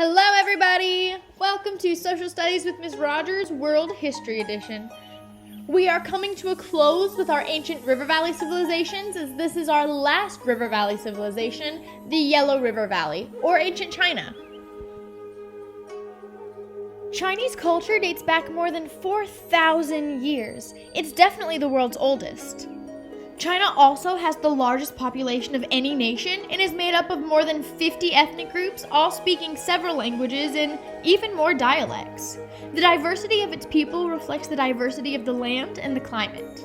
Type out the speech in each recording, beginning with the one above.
Hello everybody! Welcome to Social Studies with Ms. Rogers World History Edition. We are coming to a close with our ancient river valley civilizations, as this is our last river valley civilization, the Yellow River Valley, or ancient China. Chinese culture dates back more than 4,000 years. It's definitely the world's oldest. China also has the largest population of any nation and is made up of more than 50 ethnic groups, all speaking several languages and even more dialects. The diversity of its people reflects the diversity of the land and the climate.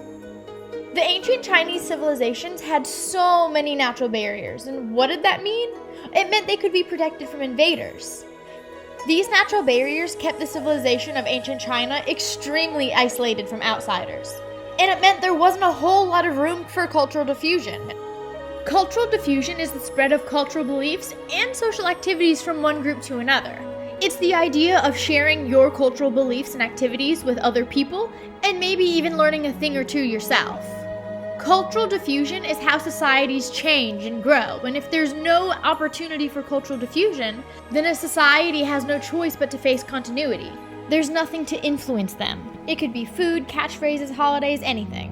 The ancient Chinese civilizations had so many natural barriers, and what did that mean? It meant they could be protected from invaders. These natural barriers kept the civilization of ancient China extremely isolated from outsiders. And it meant there wasn't a whole lot of room for cultural diffusion. Cultural diffusion is the spread of cultural beliefs and social activities from one group to another. It's the idea of sharing your cultural beliefs and activities with other people, and maybe even learning a thing or two yourself. Cultural diffusion is how societies change and grow, and if there's no opportunity for cultural diffusion, then a society has no choice but to face continuity. There's nothing to influence them. It could be food, catchphrases, holidays, anything.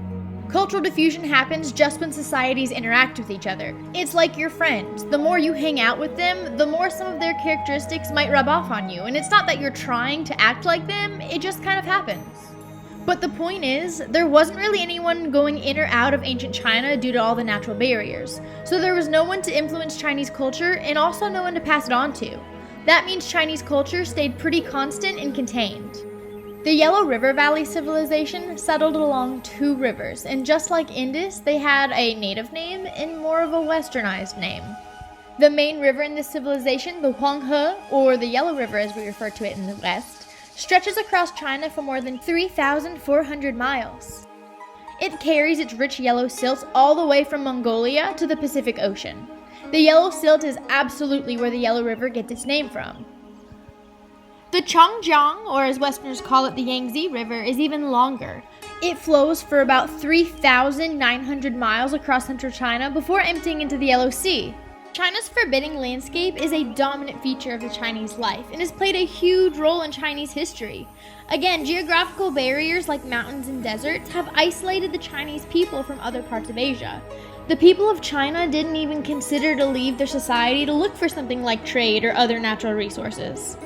Cultural diffusion happens just when societies interact with each other. It's like your friends. The more you hang out with them, the more some of their characteristics might rub off on you. And it's not that you're trying to act like them, it just kind of happens. But the point is, there wasn't really anyone going in or out of ancient China due to all the natural barriers. So there was no one to influence Chinese culture and also no one to pass it on to. That means Chinese culture stayed pretty constant and contained. The Yellow River Valley civilization settled along two rivers, and just like Indus, they had a native name and more of a westernized name. The main river in this civilization, the Huang, or the Yellow River as we refer to it in the West, stretches across China for more than 3,400 miles. It carries its rich yellow silt all the way from Mongolia to the Pacific Ocean. The yellow silt is absolutely where the Yellow River gets its name from. The Chang, or as Westerners call it, the Yangtze River, is even longer. It flows for about 3,900 miles across central China before emptying into the Yellow Sea. China's forbidding landscape is a dominant feature of the Chinese life and has played a huge role in Chinese history. Again, geographical barriers like mountains and deserts have isolated the Chinese people from other parts of Asia. The people of China didn't even consider to leave their society to look for something like trade or other natural resources.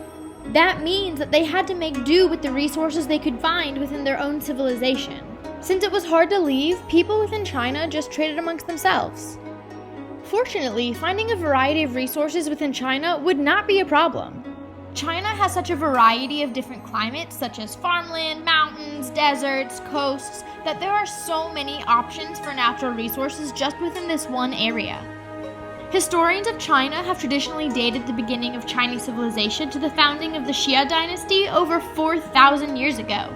That means that they had to make do with the resources they could find within their own civilization. Since it was hard to leave, people within China just traded amongst themselves. Fortunately, finding a variety of resources within China would not be a problem. China has such a variety of different climates, such as farmland, mountains, deserts, coasts, that there are so many options for natural resources just within this one area. Historians of China have traditionally dated the beginning of Chinese civilization to the founding of the Xia Dynasty over 4,000 years ago.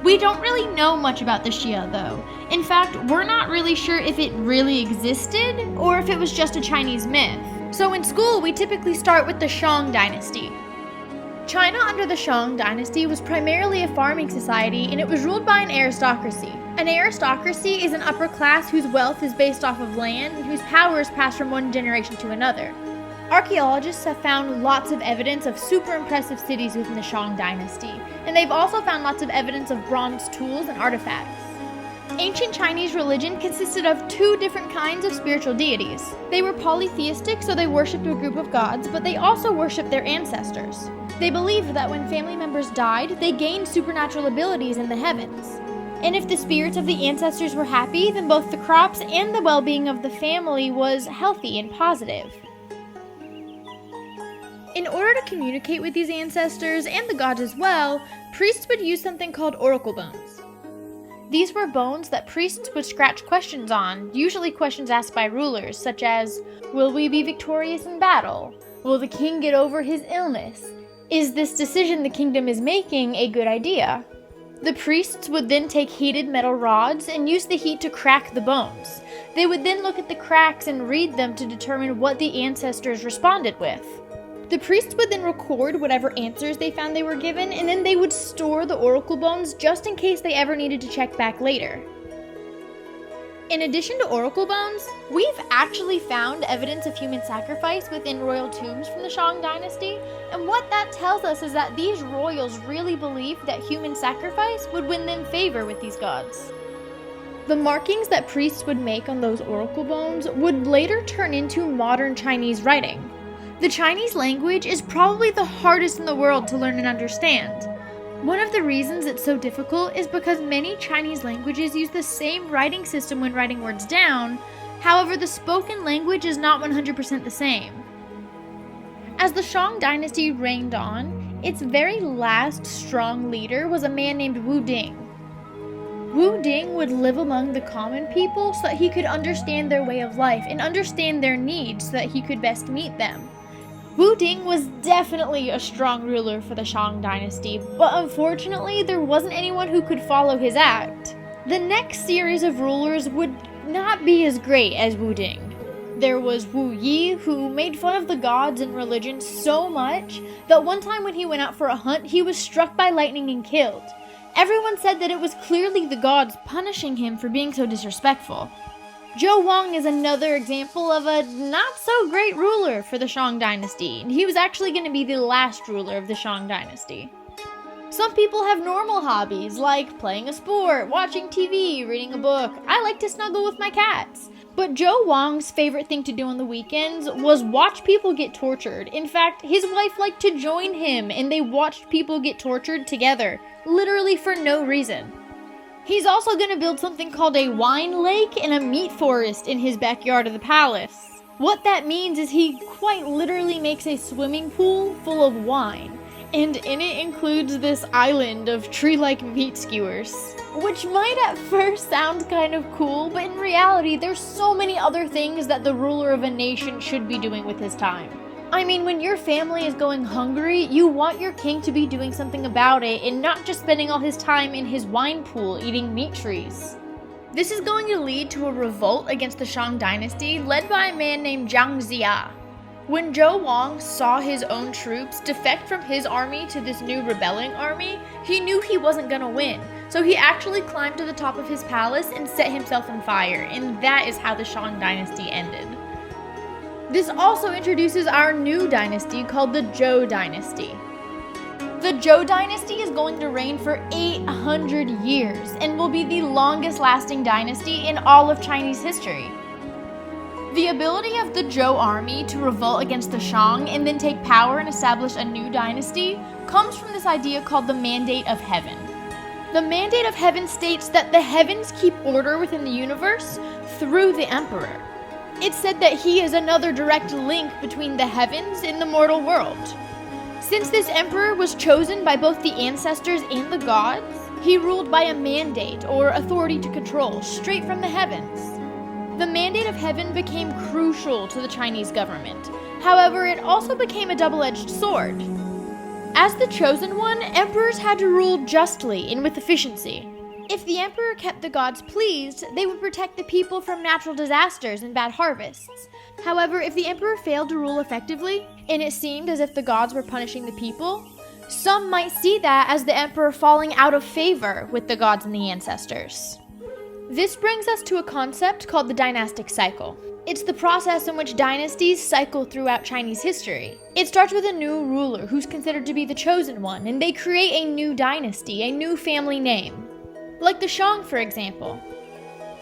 We don't really know much about the Xia, though. In fact, we're not really sure if it really existed or if it was just a Chinese myth. So in school, we typically start with the Shang Dynasty. China under the Shang Dynasty was primarily a farming society, and it was ruled by an aristocracy. An aristocracy is an upper class whose wealth is based off of land and whose power is passed from one generation to another. Archaeologists have found lots of evidence of super impressive cities within the Shang Dynasty, and they've also found lots of evidence of bronze tools and artifacts. Ancient Chinese religion consisted of two different kinds of spiritual deities. They were polytheistic, so they worshipped a group of gods, but they also worshipped their ancestors. They believed that when family members died, they gained supernatural abilities in the heavens. And if the spirits of the ancestors were happy, then both the crops and the well-being of the family was healthy and positive. In order to communicate with these ancestors, and the gods as well, priests would use something called oracle bones. These were bones that priests would scratch questions on, usually questions asked by rulers, such as, will we be victorious in battle? Will the king get over his illness? Is this decision the kingdom is making a good idea? The priests would then take heated metal rods and use the heat to crack the bones. They would then look at the cracks and read them to determine what the ancestors responded with. The priests would then record whatever answers they found they were given, and then they would store the oracle bones just in case they ever needed to check back later. In addition to oracle bones, we've actually found evidence of human sacrifice within royal tombs from the Shang Dynasty, and what that tells us is that these royals really believed that human sacrifice would win them favor with these gods. The markings that priests would make on those oracle bones would later turn into modern Chinese writing. The Chinese language is probably the hardest in the world to learn and understand. One of the reasons it's so difficult is because many Chinese languages use the same writing system when writing words down. However, the spoken language is not 100% the same. As the Shang Dynasty reigned on, its very last strong leader was a man named Wu Ding. Wu Ding would live among the common people so that he could understand their way of life and understand their needs so that he could best meet them. Wu Ding was definitely a strong ruler for the Shang Dynasty, but unfortunately there wasn't anyone who could follow his act. The next series of rulers would not be as great as Wu Ding. There was Wu Yi, who made fun of the gods and religion so much that one time when he went out for a hunt, he was struck by lightning and killed. Everyone said that it was clearly the gods punishing him for being so disrespectful. Zhou Wang is another example of a not-so-great ruler for the Shang Dynasty, and he was actually going to be the last ruler of the Shang Dynasty. Some people have normal hobbies, like playing a sport, watching TV, reading a book. I like to snuggle with my cats. But Zhou Wang's favorite thing to do on the weekends was watch people get tortured. In fact, his wife liked to join him, and they watched people get tortured together, literally for no reason. He's also going to build something called a wine lake and a meat forest in his backyard of the palace. What that means is he quite literally makes a swimming pool full of wine, and in it includes this island of tree-like meat skewers. Which might at first sound kind of cool, but in reality there's so many other things that the ruler of a nation should be doing with his time. I mean, when your family is going hungry, you want your king to be doing something about it and not just spending all his time in his wine pool eating meat trees. This is going to lead to a revolt against the Shang Dynasty led by a man named Jiang. When Zhou Wang saw his own troops defect from his army to this new rebelling army, he knew he wasn't gonna win, so he actually climbed to the top of his palace and set himself on fire, and that is how the Shang Dynasty ended. This also introduces our new dynasty called the Zhou Dynasty. The Zhou Dynasty is going to reign for 800 years and will be the longest lasting dynasty in all of Chinese history. The ability of the Zhou army to revolt against the Shang and then take power and establish a new dynasty comes from this idea called the Mandate of Heaven. The Mandate of Heaven states that the heavens keep order within the universe through the emperor. It's said that he is another direct link between the heavens and the mortal world. Since this emperor was chosen by both the ancestors and the gods, he ruled by a mandate or authority to control straight from the heavens. The Mandate of Heaven became crucial to the Chinese government. However, it also became a double-edged sword. As the chosen one, emperors had to rule justly and with efficiency. If the emperor kept the gods pleased, they would protect the people from natural disasters and bad harvests. However, if the emperor failed to rule effectively, and it seemed as if the gods were punishing the people, some might see that as the emperor falling out of favor with the gods and the ancestors. This brings us to a concept called the Dynastic Cycle. It's the process in which dynasties cycle throughout Chinese history. It starts with a new ruler who's considered to be the chosen one, and they create a new dynasty, a new family name. Like the Shang, for example.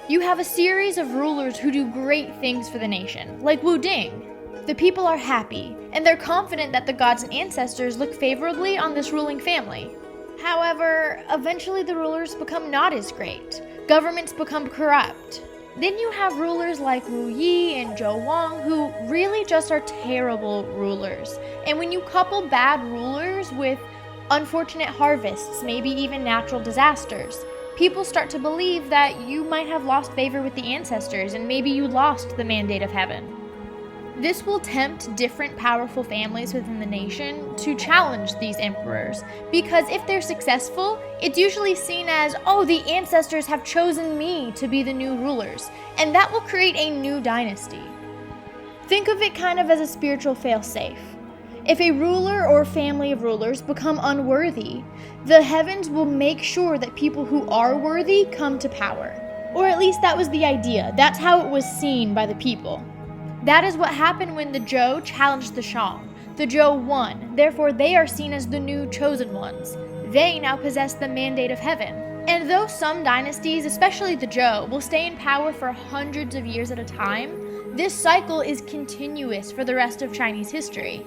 You have a series of rulers who do great things for the nation, like Wu Ding. The people are happy, and they're confident that the gods and ancestors look favorably on this ruling family. However, eventually the rulers become not as great. Governments become corrupt. Then you have rulers like Wu Yi and Zhou Wang who really just are terrible rulers. And when you couple bad rulers with unfortunate harvests, maybe even natural disasters, people start to believe that you might have lost favor with the ancestors and maybe you lost the Mandate of Heaven. This will tempt different powerful families within the nation to challenge these emperors, because if they're successful, it's usually seen as, oh, the ancestors have chosen me to be the new rulers, and that will create a new dynasty. Think of it kind of as a spiritual fail-safe. If a ruler or family of rulers become unworthy, the heavens will make sure that people who are worthy come to power. Or at least that was the idea. That's how it was seen by the people. That is what happened when the Zhou challenged the Shang. The Zhou won, therefore they are seen as the new chosen ones. They now possess the mandate of heaven. And though some dynasties, especially the Zhou, will stay in power for hundreds of years at a time, this cycle is continuous for the rest of Chinese history.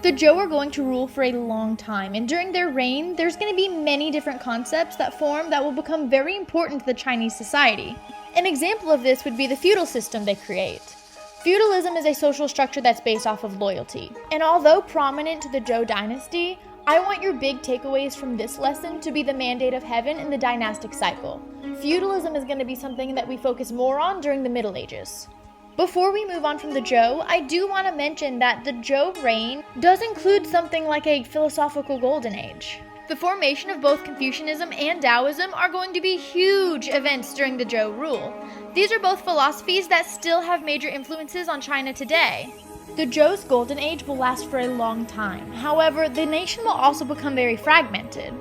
The Zhou are going to rule for a long time, and during their reign, there's going to be many different concepts that form that will become very important to the Chinese society. An example of this would be the feudal system they create. Feudalism is a social structure that's based off of loyalty. And although prominent to the Zhou dynasty, I want your big takeaways from this lesson to be the mandate of heaven and the dynastic cycle. Feudalism is going to be something that we focus more on during the Middle Ages. Before we move on from the Zhou, I do want to mention that the Zhou reign does include something like a philosophical golden age. The formation of both Confucianism and Taoism are going to be huge events during the Zhou rule. These are both philosophies that still have major influences on China today. The Zhou's golden age will last for a long time. However, the nation will also become very fragmented.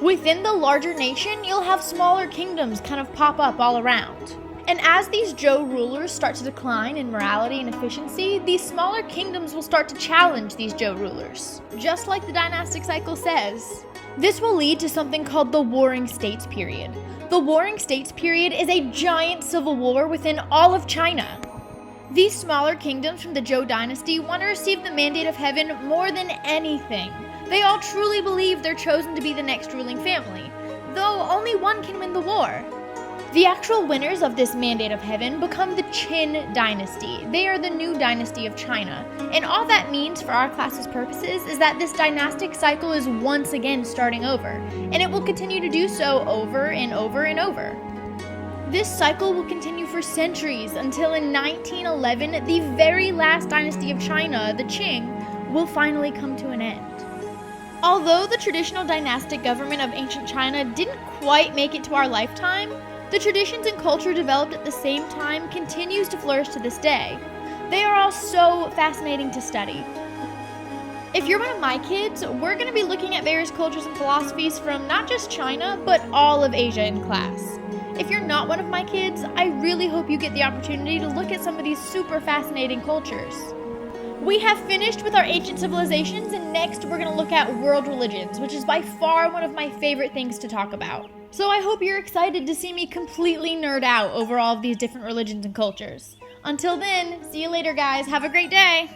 Within the larger nation, you'll have smaller kingdoms kind of pop up all around. And as these Zhou rulers start to decline in morality and efficiency, these smaller kingdoms will start to challenge these Zhou rulers, just like the dynastic cycle says. This will lead to something called the Warring States period. The Warring States period is a giant civil war within all of China. These smaller kingdoms from the Zhou dynasty want to receive the mandate of heaven more than anything. They all truly believe they're chosen to be the next ruling family, though only one can win the war. The actual winners of this mandate of heaven become the Qin dynasty. They are the new dynasty of China. And all that means for our class's purposes is that this dynastic cycle is once again starting over. And it will continue to do so over and over and over. This cycle will continue for centuries until in 1911, the very last dynasty of China, the Qing, will finally come to an end. Although the traditional dynastic government of ancient China didn't quite make it to our lifetime, the traditions and culture developed at the same time continues to flourish to this day. They are all so fascinating to study. If you're one of my kids, we're going to be looking at various cultures and philosophies from not just China, but all of Asia in class. If you're not one of my kids, I really hope you get the opportunity to look at some of these super fascinating cultures. We have finished with our ancient civilizations, and next we're going to look at world religions, which is by far one of my favorite things to talk about. So I hope you're excited to see me completely nerd out over all of these different religions and cultures. Until then, see you later guys, have a great day!